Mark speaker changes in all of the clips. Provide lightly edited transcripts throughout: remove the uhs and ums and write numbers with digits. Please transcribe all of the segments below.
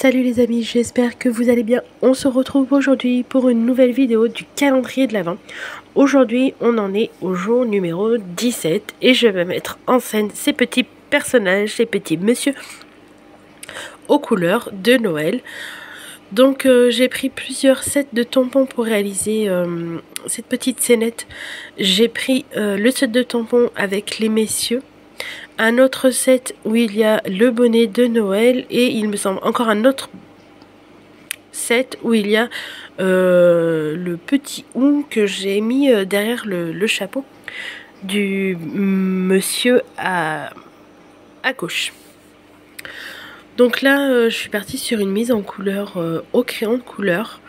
Speaker 1: Salut les amis, j'espère que vous allez bien. On se retrouve aujourd'hui pour une nouvelle vidéo du calendrier de l'Avent. Aujourd'hui, on en est au jour numéro 17 et je vais mettre en scène ces petits personnages, ces petits monsieur aux couleurs de Noël. Donc j'ai pris plusieurs sets de tampons pour réaliser cette petite scénette. J'ai pris le set de tampons avec les messieurs, un autre set où il y a le bonnet de Noël et il me semble encore un autre set où il y a le petit ou que j'ai mis derrière le chapeau du monsieur à gauche. Donc là je suis partie sur une mise en couleur au crayon de couleur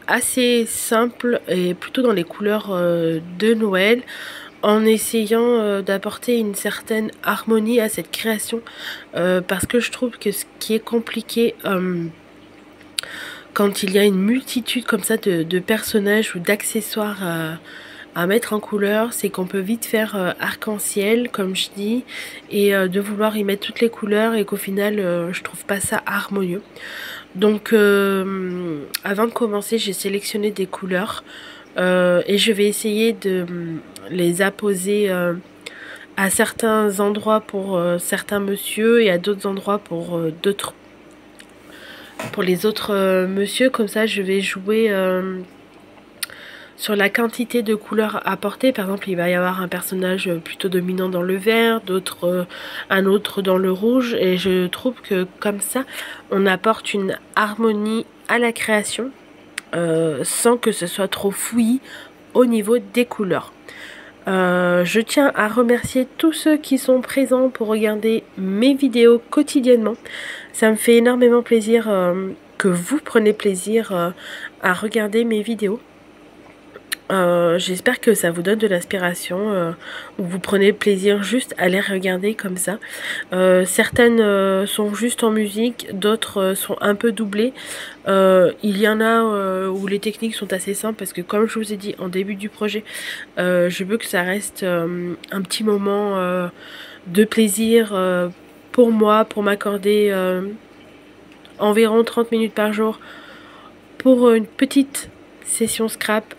Speaker 1: assez simple et plutôt dans les couleurs de Noël, en essayant d'apporter une certaine harmonie à cette création parce que je trouve que ce qui est compliqué quand il y a une multitude comme ça de personnages ou d'accessoires à mettre en couleur, c'est qu'on peut vite faire arc-en-ciel comme je dis et de vouloir y mettre toutes les couleurs et qu'au final je trouve pas ça harmonieux. Donc avant de commencer, j'ai sélectionné des couleurs et je vais essayer de les apposer à certains endroits pour certains messieurs et à d'autres endroits pour les autres messieurs. Comme ça je vais jouer sur la quantité de couleurs apportées. Par exemple, il va y avoir un personnage plutôt dominant dans le vert, d'autres un autre dans le rouge, et je trouve que comme ça on apporte une harmonie à la création sans que ce soit trop fouillis au niveau des couleurs. Je tiens à remercier tous ceux qui sont présents pour regarder mes vidéos quotidiennement. Ça me fait énormément plaisir que vous preniez plaisir à regarder mes vidéos. J'espère que ça vous donne de l'inspiration, ou vous prenez plaisir juste à les regarder comme ça. Certaines sont juste en musique, d'autres sont un peu doublées. Il y en a où les techniques sont assez simples parce que comme je vous ai dit en début du projet, je veux que ça reste un petit moment de plaisir pour moi, pour m'accorder environ 30 minutes par jour pour une petite session scrap.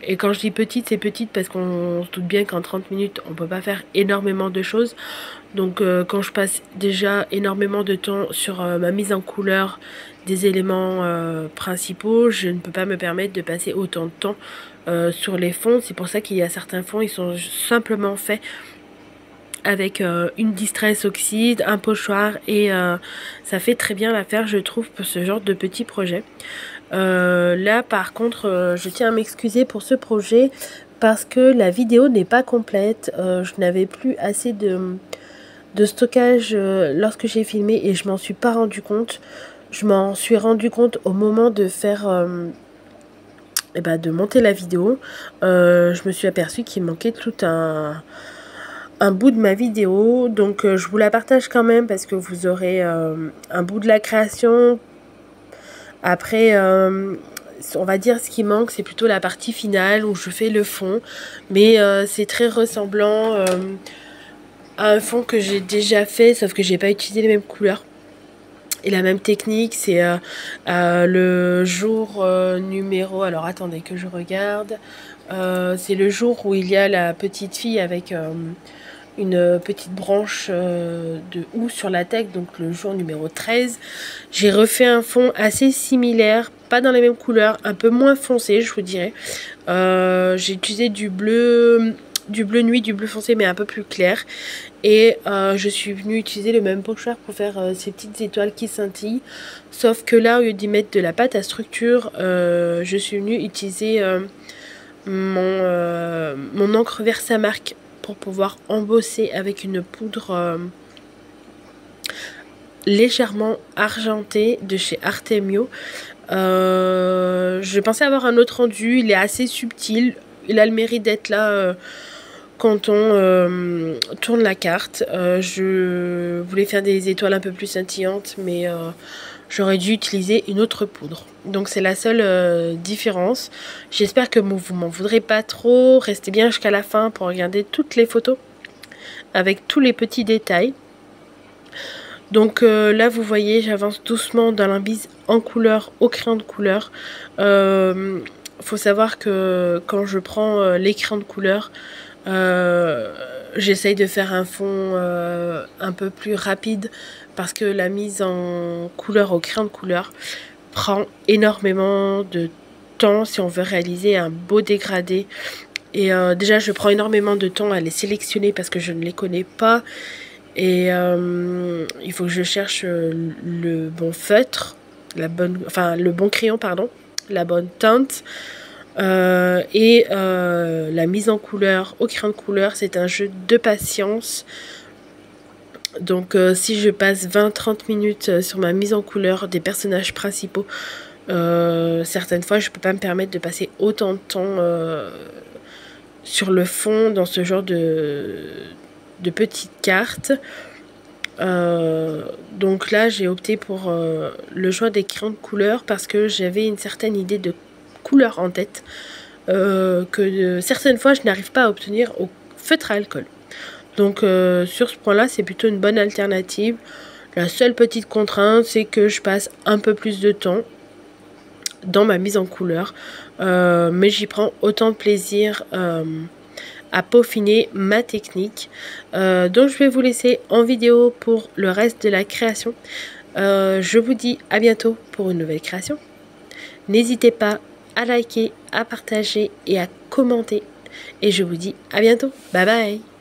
Speaker 1: Et quand je dis petite, c'est petite parce qu'on se doute bien qu'en 30 minutes on peut pas faire énormément de choses. Donc quand je passe déjà énormément de temps sur ma mise en couleur des éléments principaux, je ne peux pas me permettre de passer autant de temps sur les fonds. C'est pour ça qu'il y a certains fonds, ils sont simplement faits avec une distress oxyde, un pochoir et ça fait très bien l'affaire, je trouve, pour ce genre de petits projets. Là par contre je tiens à m'excuser pour ce projet parce que la vidéo n'est pas complète. Je n'avais plus assez de stockage lorsque j'ai filmé et je m'en suis pas rendu compte. Je m'en suis rendu compte au moment de faire de monter la vidéo. Je me suis aperçue qu'il manquait tout un bout de ma vidéo, donc je vous la partage quand même parce que vous aurez un bout de la création. Après on va dire ce qui manque c'est plutôt la partie finale où je fais le fond, mais c'est très ressemblant à un fond que j'ai déjà fait, sauf que j'ai pas utilisé les mêmes couleurs et la même technique. C'est le jour numéro, alors attendez que je regarde, c'est le jour où il y a la petite fille avec une petite branche de houx sur la tête, donc le jour numéro 13. J'ai refait un fond assez similaire, pas dans les mêmes couleurs, un peu moins foncé je vous dirais. J'ai utilisé du bleu nuit, du bleu foncé mais un peu plus clair, et je suis venue utiliser le même pochoir pour faire ces petites étoiles qui scintillent, sauf que là au lieu d'y mettre de la pâte à structure, je suis venue utiliser mon encre Versamark pour pouvoir embosser avec une poudre légèrement argentée de chez Artemio. Je pensais avoir un autre rendu, il est assez subtil, il a le mérite d'être là quand on tourne la carte. Je voulais faire des étoiles un peu plus scintillantes, mais j'aurais dû utiliser une autre poudre. Donc c'est la seule différence. J'espère que vous m'en voudrez pas trop. Restez bien jusqu'à la fin pour regarder toutes les photos avec tous les petits détails. Donc là vous voyez, j'avance doucement dans la mise en couleur au crayon de couleur. Faut savoir que quand je prends les crayons de couleur, j'essaye de faire un fond un peu plus rapide parce que la mise en couleur au crayon de couleur prend énormément de temps si on veut réaliser un beau dégradé. Et déjà je prends énormément de temps à les sélectionner parce que je ne les connais pas. Et il faut que je cherche le bon feutre, le bon crayon, pardon, la bonne teinte. Et la mise en couleur au crayon de couleur, c'est un jeu de patience. Donc si je passe 20-30 minutes sur ma mise en couleur des personnages principaux, certaines fois je peux pas me permettre de passer autant de temps sur le fond dans ce genre de petites cartes. Donc là j'ai opté pour le choix des crayons de couleur parce que j'avais une certaine idée de couleur en tête que certaines fois je n'arrive pas à obtenir au feutre à alcool. Donc sur ce point là c'est plutôt une bonne alternative. La seule petite contrainte c'est que je passe un peu plus de temps dans ma mise en couleur, mais j'y prends autant de plaisir à peaufiner ma technique. Donc je vais vous laisser en vidéo pour le reste de la création. Je vous dis à bientôt pour une nouvelle création. N'hésitez pas à liker, à partager et à commenter. Et je vous dis à bientôt. Bye bye.